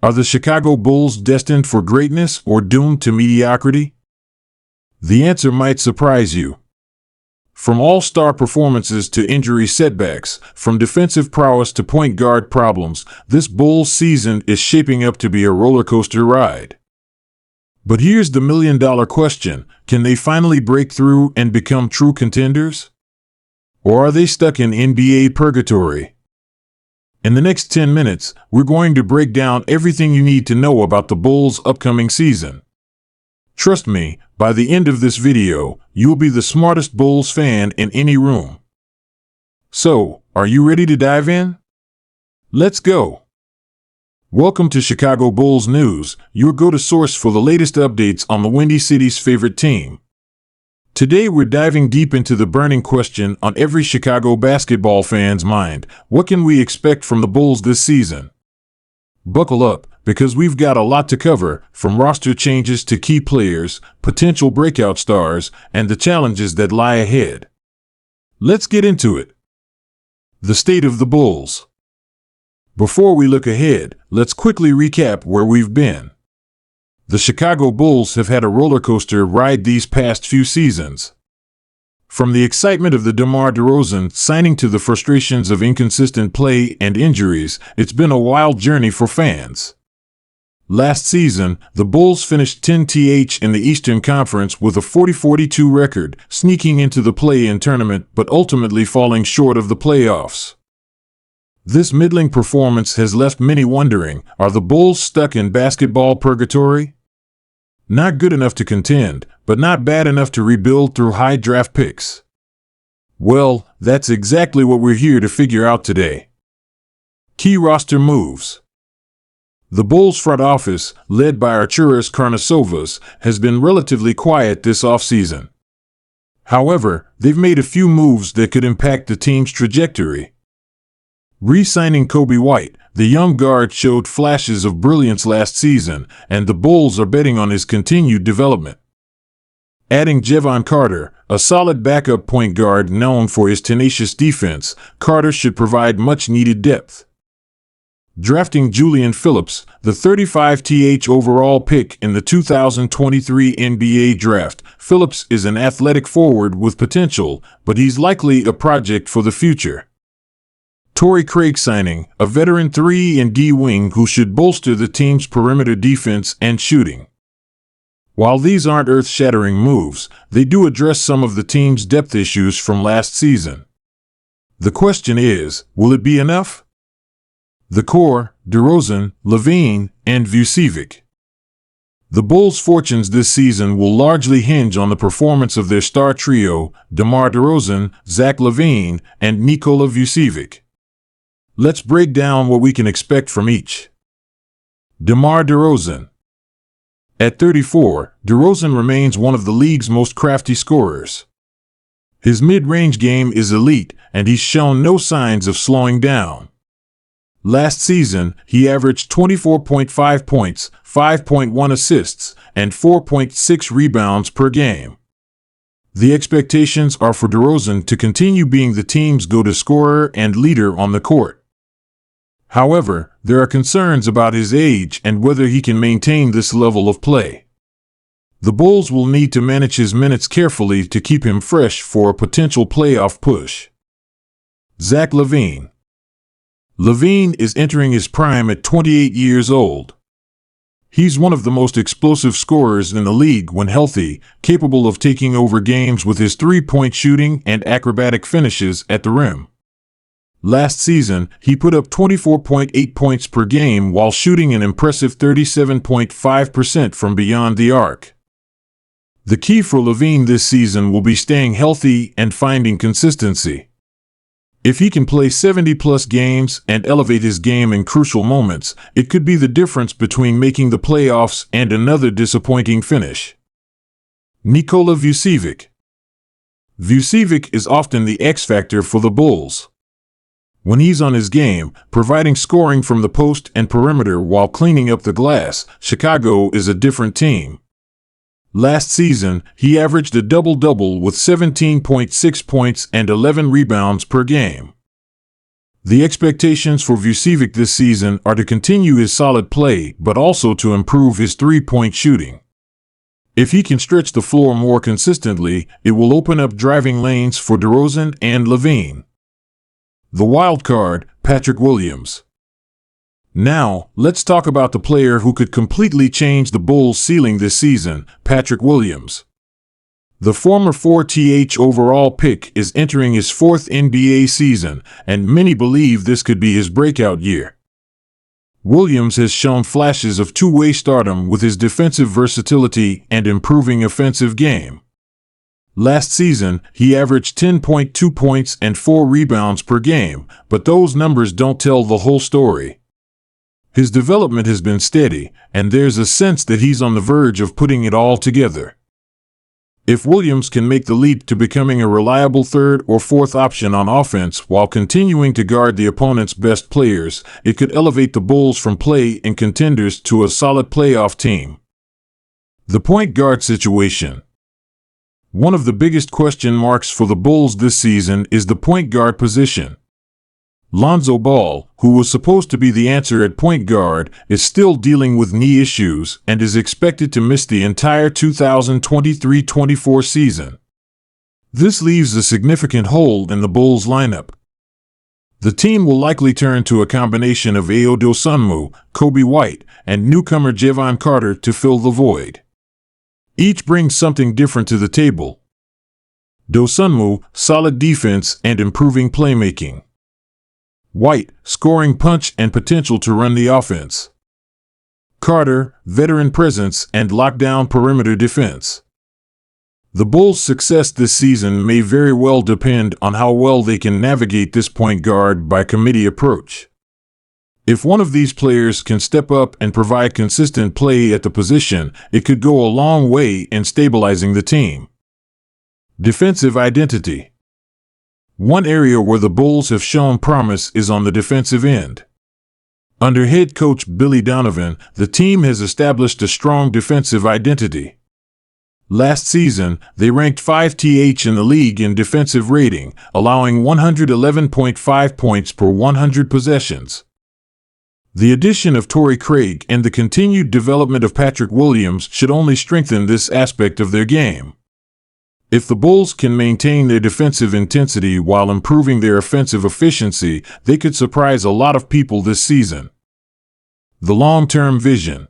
Are the Chicago Bulls destined for greatness or doomed to mediocrity? The answer might surprise you. From all-star performances to injury setbacks, from defensive prowess to point guard problems, this Bulls season is shaping up to be a roller coaster ride. But here's the million-dollar question: can they finally break through and become true contenders? Or are they stuck in NBA purgatory? In the next 10 minutes, we're going to break down everything you need to know about the Bulls' upcoming season. Trust me, by the end of this video, you'll be the smartest Bulls fan in any room. So, are you ready to dive in? Let's go! Welcome to Chicago Bulls News, your go-to source for the latest updates on the Windy City's favorite team. Today we're diving deep into the burning question on every Chicago basketball fan's mind: what can we expect from the Bulls this season? Buckle up, because we've got a lot to cover, from roster changes to key players, potential breakout stars, and the challenges that lie ahead. Let's get into it. The state of the Bulls. Before we look ahead, let's quickly recap where we've been. The Chicago Bulls have had a roller coaster ride these past few seasons. From the excitement of the DeMar DeRozan signing to the frustrations of inconsistent play and injuries, it's been a wild journey for fans. Last season, the Bulls finished 10th in the Eastern Conference with a 40-42 record, sneaking into the play-in tournament but ultimately falling short of the playoffs. This middling performance has left many wondering, are the Bulls stuck in basketball purgatory? Not good enough to contend, but not bad enough to rebuild through high draft picks. Well, that's exactly what we're here to figure out today. Key roster moves. The Bulls front office, led by Arturas Karnisovas, has been relatively quiet this offseason. However, they've made a few moves that could impact the team's trajectory. Re-signing Coby White, the young guard showed flashes of brilliance last season, and the Bulls are betting on his continued development. Adding Jevon Carter, a solid backup point guard known for his tenacious defense, Carter should provide much-needed depth. Drafting Julian Phillips, the 35th overall pick in the 2023 NBA Draft, Phillips is an athletic forward with potential, but he's likely a project for the future. Torrey Craig signing, a veteran 3-and-D wing who should bolster the team's perimeter defense and shooting. While these aren't earth-shattering moves, they do address some of the team's depth issues from last season. The question is, will it be enough? The core: DeRozan, Lavine, and Vucevic. The Bulls' fortunes this season will largely hinge on the performance of their star trio, DeMar DeRozan, Zach LaVine, and Nikola Vucevic. Let's break down what we can expect from each. DeMar DeRozan. At 34, DeRozan remains one of the league's most crafty scorers. His mid-range game is elite, and he's shown no signs of slowing down. Last season, he averaged 24.5 points, 5.1 assists, and 4.6 rebounds per game. The expectations are for DeRozan to continue being the team's go-to scorer and leader on the court. However, there are concerns about his age and whether he can maintain this level of play. The Bulls will need to manage his minutes carefully to keep him fresh for a potential playoff push. Zach LaVine. LaVine is entering his prime at 28 years old. He's one of the most explosive scorers in the league when healthy, capable of taking over games with his three-point shooting and acrobatic finishes at the rim. Last season, he put up 24.8 points per game while shooting an impressive 37.5% from beyond the arc. The key for LaVine this season will be staying healthy and finding consistency. If he can play 70-plus games and elevate his game in crucial moments, it could be the difference between making the playoffs and another disappointing finish. Nikola Vucevic. Vucevic is often the X-factor for the Bulls. When he's on his game, providing scoring from the post and perimeter while cleaning up the glass, Chicago is a different team. Last season, he averaged a double-double with 17.6 points and 11 rebounds per game. The expectations for Vucevic this season are to continue his solid play, but also to improve his three-point shooting. If he can stretch the floor more consistently, it will open up driving lanes for DeRozan and Lavine. The wild card, Patrick Williams. Now, let's talk about the player who could completely change the Bulls' ceiling this season, Patrick Williams. The former 4th overall pick is entering his fourth NBA season, and many believe this could be his breakout year. Williams has shown flashes of two-way stardom with his defensive versatility and improving offensive game. Last season, he averaged 10.2 points and 4 rebounds per game, but those numbers don't tell the whole story. His development has been steady, and there's a sense that he's on the verge of putting it all together. If Williams can make the leap to becoming a reliable third or fourth option on offense while continuing to guard the opponent's best players, it could elevate the Bulls from play-in contenders to a solid playoff team. The point guard situation. One of the biggest question marks for the Bulls this season is the point guard position. Lonzo Ball, who was supposed to be the answer at point guard, is still dealing with knee issues and is expected to miss the entire 2023-24 season. This leaves a significant hole in the Bulls' lineup. The team will likely turn to a combination of Ayo Dosunmu, Kobe White, and newcomer Jevon Carter to fill the void. Each brings something different to the table. Dosunmu, solid defense and improving playmaking. White, scoring punch and potential to run the offense. Carter, veteran presence and lockdown perimeter defense. The Bulls' success this season may very well depend on how well they can navigate this point guard by committee approach. If one of these players can step up and provide consistent play at the position, it could go a long way in stabilizing the team. Defensive identity. One area where the Bulls have shown promise is on the defensive end. Under head coach Billy Donovan, the team has established a strong defensive identity. Last season, they ranked 5th in the league in defensive rating, allowing 111.5 points per 100 possessions. The addition of Torrey Craig and the continued development of Patrick Williams should only strengthen this aspect of their game. If the Bulls can maintain their defensive intensity while improving their offensive efficiency, they could surprise a lot of people this season. The long-term vision.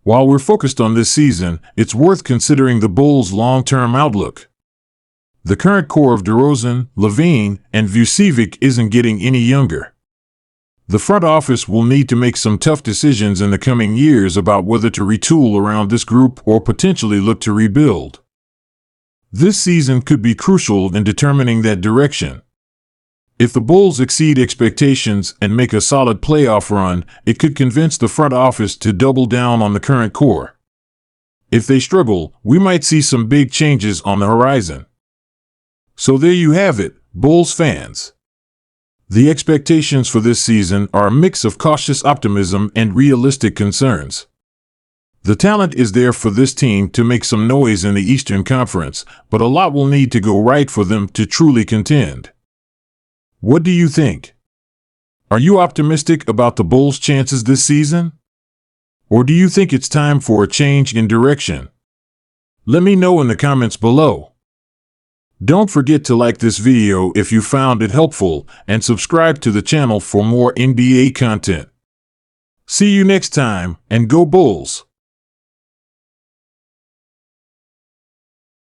While we're focused on this season, it's worth considering the Bulls' long-term outlook. The current core of DeRozan, Lavine, and Vucevic isn't getting any younger. The front office will need to make some tough decisions in the coming years about whether to retool around this group or potentially look to rebuild. This season could be crucial in determining that direction. If the Bulls exceed expectations and make a solid playoff run, it could convince the front office to double down on the current core. If they struggle, we might see some big changes on the horizon. So there you have it, Bulls fans. The expectations for this season are a mix of cautious optimism and realistic concerns. The talent is there for this team to make some noise in the Eastern Conference, but a lot will need to go right for them to truly contend. What do you think? Are you optimistic about the Bulls' chances this season? Or do you think it's time for a change in direction? Let me know in the comments below. Don't forget to like this video if you found it helpful and subscribe to the channel for more NBA content. See you next time, and go Bulls!